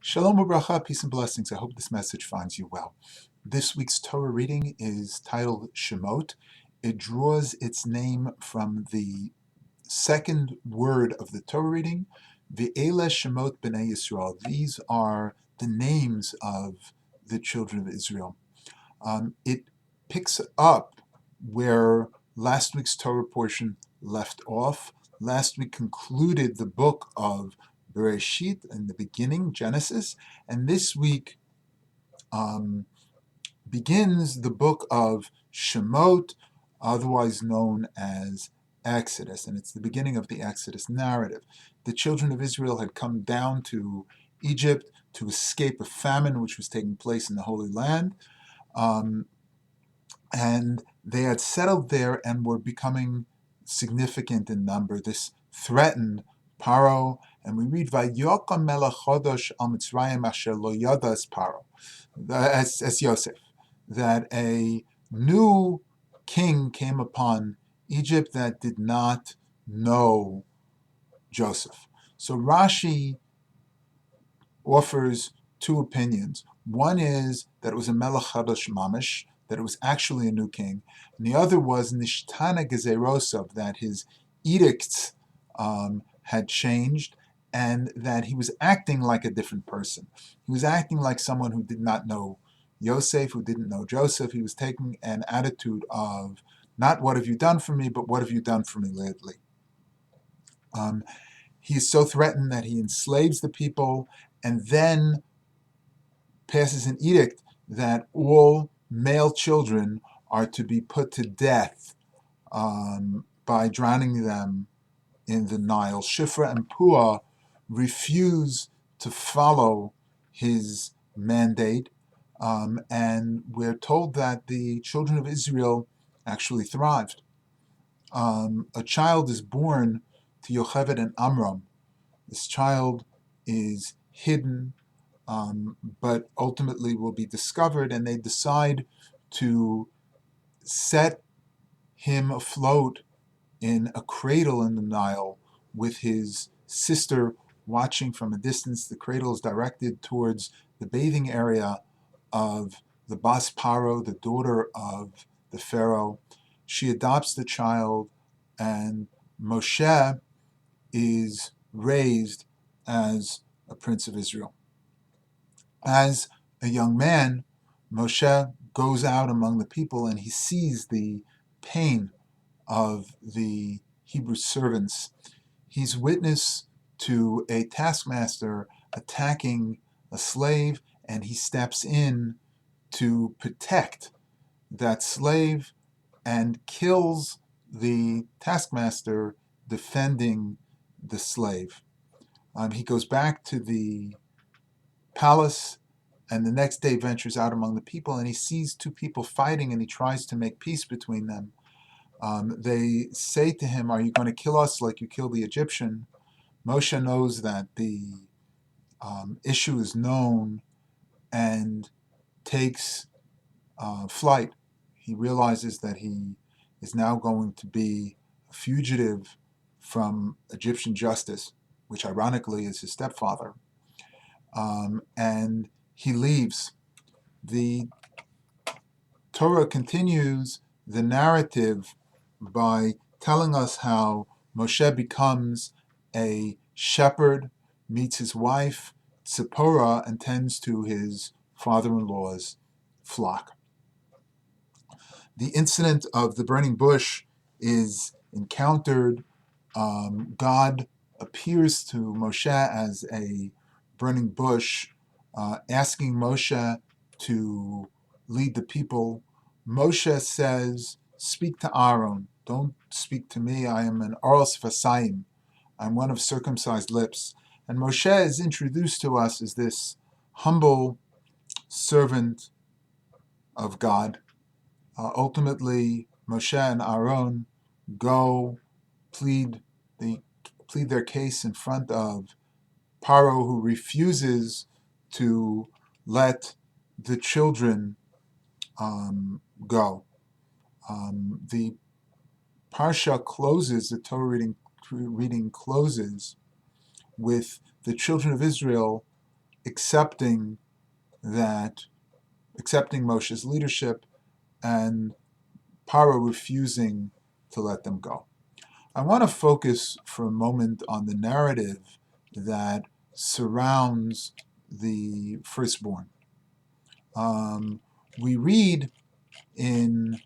Shalom u'bracha, peace and blessings. I hope this message finds you well. This week's Torah reading is titled Shemot. It draws its name from the second word of the Torah reading, Ve'ele Shemot B'nai Yisrael. These are the names of the children of Israel. It picks up where last week's Torah portion left off. Last week concluded the book of Bereshit in the beginning, Genesis, and this week begins the book of Shemot, otherwise known as Exodus, and it's the beginning of the Exodus narrative. The children of Israel had come down to Egypt to escape a famine which was taking place in the Holy Land, and they had settled there and were becoming significant in number. This threatened Paro, and we read Vayoka melech chodosh al Mitzrayim asher lo yadas Paro, as Yosef, that a new king came upon Egypt that did not know Joseph. So Rashi offers two opinions. One is that it was a melech chodosh mamish, that it was actually a new king, and the other was nishtana gezerosav, that his edicts had changed, and that he was acting like a different person. He was acting like someone who did not know Yosef, who didn't know Joseph. He was taking an attitude of not what have you done for me, but what have you done for me lately. He is so threatened that he enslaves the people and then passes an edict that all male children are to be put to death by drowning them in the Nile. Shifra and Pua refuse to follow his mandate, and we're told that the children of Israel actually thrived. A child is born to Yocheved and Amram. This child is hidden, but ultimately will be discovered, and they decide to set him afloat in a cradle in the Nile with his sister watching from a distance. The cradle is directed towards the bathing area of the Bas Paro, the daughter of the Pharaoh. She adopts the child, and Moshe is raised as a prince of Israel. As a young man, Moshe goes out among the people and he sees the pain of the Hebrew servants. He's witness to a taskmaster attacking a slave, and he steps in to protect that slave and kills the taskmaster defending the slave. He goes back to the palace, and the next day ventures out among the people, and he sees two people fighting, and he tries to make peace between them. They say to him, "Are you going to kill us like you killed the Egyptian?" Moshe knows that the issue is known and takes flight. He realizes that he is now going to be a fugitive from Egyptian justice, which ironically is his stepfather. And he leaves. The Torah continues the narrative by telling us how Moshe becomes a shepherd, meets his wife, Zipporah, and tends to his father-in-law's flock. The incident of the burning bush is encountered. God appears to Moshe as a burning bush, asking Moshe to lead the people. Moshe says, "Speak to Aaron, don't speak to me. I am an Oros Vasayim. I'm one of circumcised lips." And Moshe is introduced to us as this humble servant of God. Ultimately, Moshe and Aaron go plead their case in front of Paro, who refuses to let the children go. The Parsha closes, the Torah reading closes with the children of Israel accepting Moshe's leadership and Paro refusing to let them go. I want to focus for a moment on the narrative that surrounds the firstborn. We read in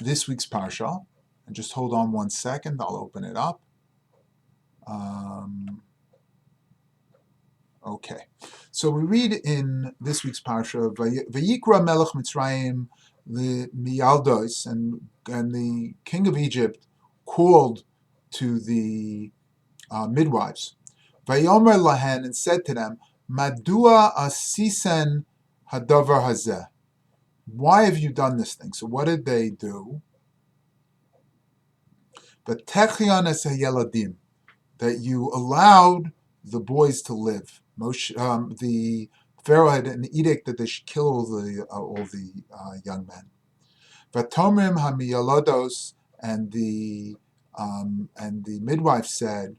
this week's Parsha, and just hold on 1 second, I'll open it up. Okay, so we read in this week's Parsha, Vayikra Melech Mitzrayim the Miyaldos, and the king of Egypt called to the midwives, Vayomer Lahen, and said to them, Madua asisen hadavar hazeh. Why have you done this thing? So what did they do? V'techion es hayeladim, that you allowed the boys to live. The Pharaoh had an edict that they should kill all the young men. Vatomrim hamiyalodos, and the midwife said,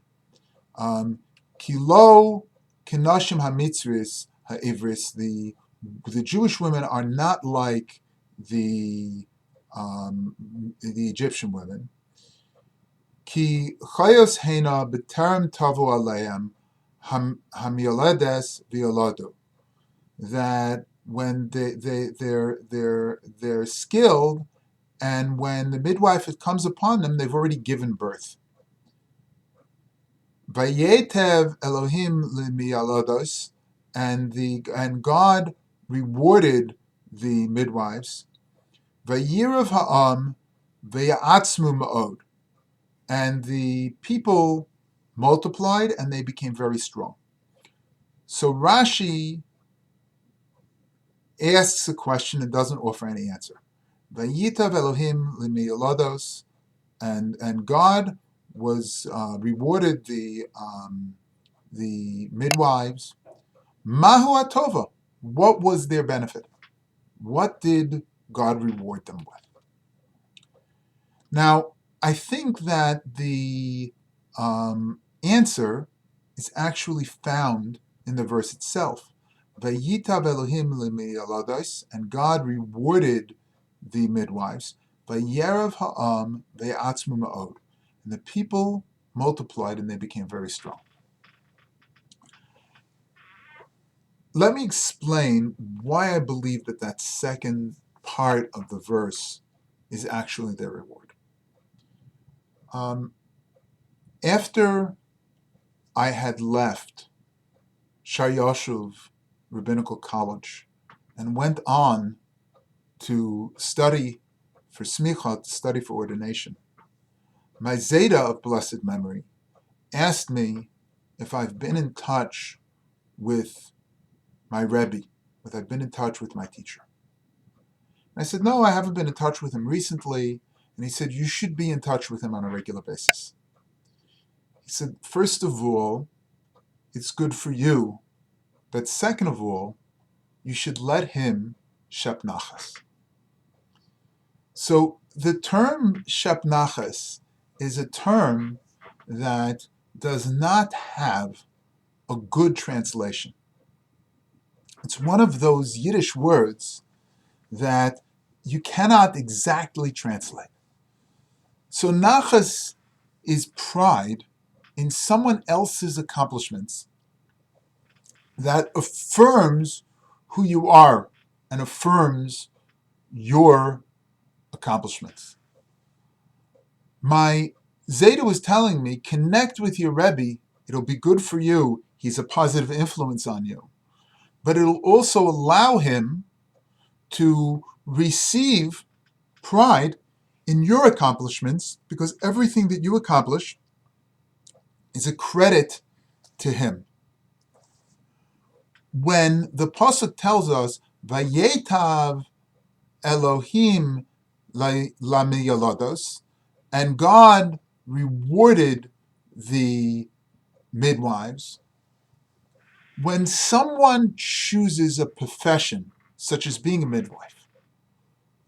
Kilo kinoshim hamitzris ha'ivris. The Jewish women are not like the Egyptian women. Ki chayos hena b'terem tavu aleim hamiyaledes v'yoladu. That when they're skilled, and when the midwife comes upon them, they've already given birth. Vayetev Elohim lemiyalodos, and God rewarded the midwives. Vayirav ha'am ve'atzmu ma'od, and the people multiplied and they became very strong. So Rashi asks a question and doesn't offer any answer. Vayitav Elohim lemiyalodos, and God was rewarded the midwives. Mahu atova. What was their benefit? What did God reward them with? Now, I think that the answer is actually found in the verse itself. Vayitav Elohim lemiyalodos, and God rewarded the midwives. Vayerav ha'am ve'atzmu ma'od, and the people multiplied and they became very strong. Let me explain why I believe that second part of the verse is actually their reward. After I had left Shar Yoshuv Rabbinical College and went on to study for smicha, to study for ordination, my Zeta of blessed memory asked me if I've been in touch with my Rebbe, if I've been in touch with my teacher. And I said, no, I haven't been in touch with him recently. And he said, you should be in touch with him on a regular basis. He said, first of all, it's good for you, but second of all, you should let him Shemot Nachas. So the term Shemot Nachas is a term that does not have a good translation. It's one of those Yiddish words that you cannot exactly translate. So Nachas is pride in someone else's accomplishments that affirms who you are and affirms your accomplishments. My Zeta was telling me, connect with your Rebbe, it'll be good for you, he's a positive influence on you. But it'll also allow him to receive pride in your accomplishments, because everything that you accomplish is a credit to him. When the pasuk tells us, Vayetav Elohim lamiyalodos, and God rewarded the midwives, when someone chooses a profession, such as being a midwife,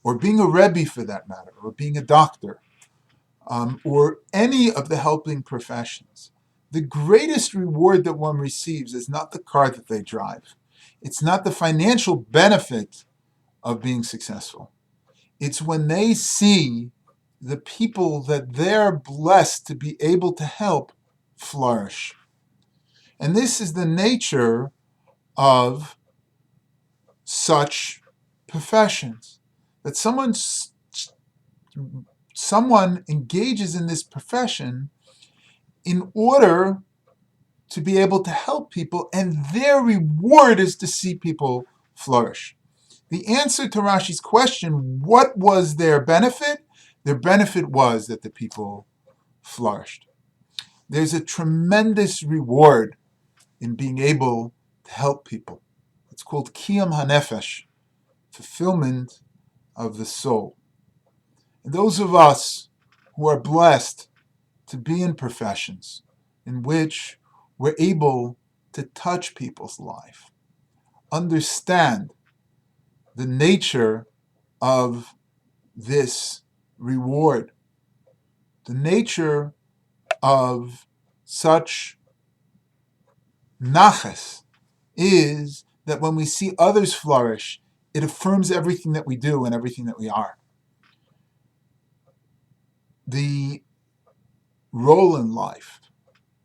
or being a Rebbe for that matter, or being a doctor, or any of the helping professions, The greatest reward that one receives is not the car that they drive. It's not the financial benefit of being successful. It's when they see the people that they're blessed to be able to help flourish. And this is the nature of such professions. That someone engages in this profession in order to be able to help people, and their reward is to see people flourish. The answer to Rashi's question, what was their benefit? Their benefit was that the people flourished. There's a tremendous reward in being able to help people. It's called Kiyam HaNefesh, fulfillment of the soul. And those of us who are blessed to be in professions in which we're able to touch people's life, understand the nature of this reward, the nature of such nachas is that when we see others flourish, it affirms everything that we do and everything that we are. The role in life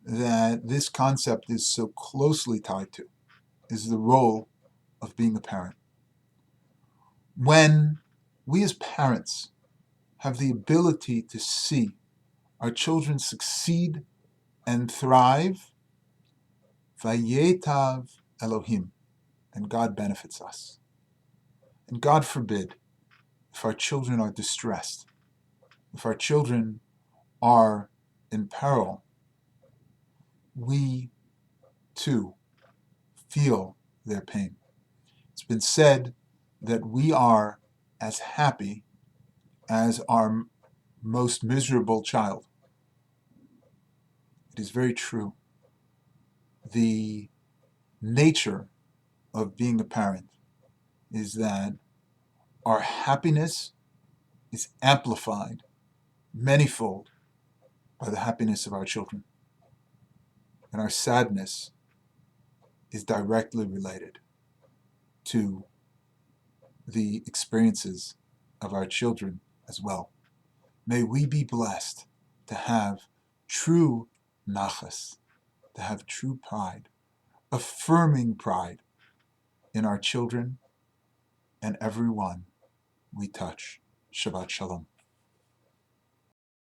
that this concept is so closely tied to is the role of being a parent. When we as parents have the ability to see our children succeed and thrive, Vayetav Elohim, and God benefits us. And God forbid, if our children are distressed, if our children are in peril, we too feel their pain. It's been said that we are as happy as our most miserable child. It is very true. The nature of being a parent is that our happiness is amplified manyfold by the happiness of our children. And our sadness is directly related to the experiences of our children as well. May we be blessed to have true nachas, to have true pride, affirming pride in our children and everyone we touch. Shabbat Shalom.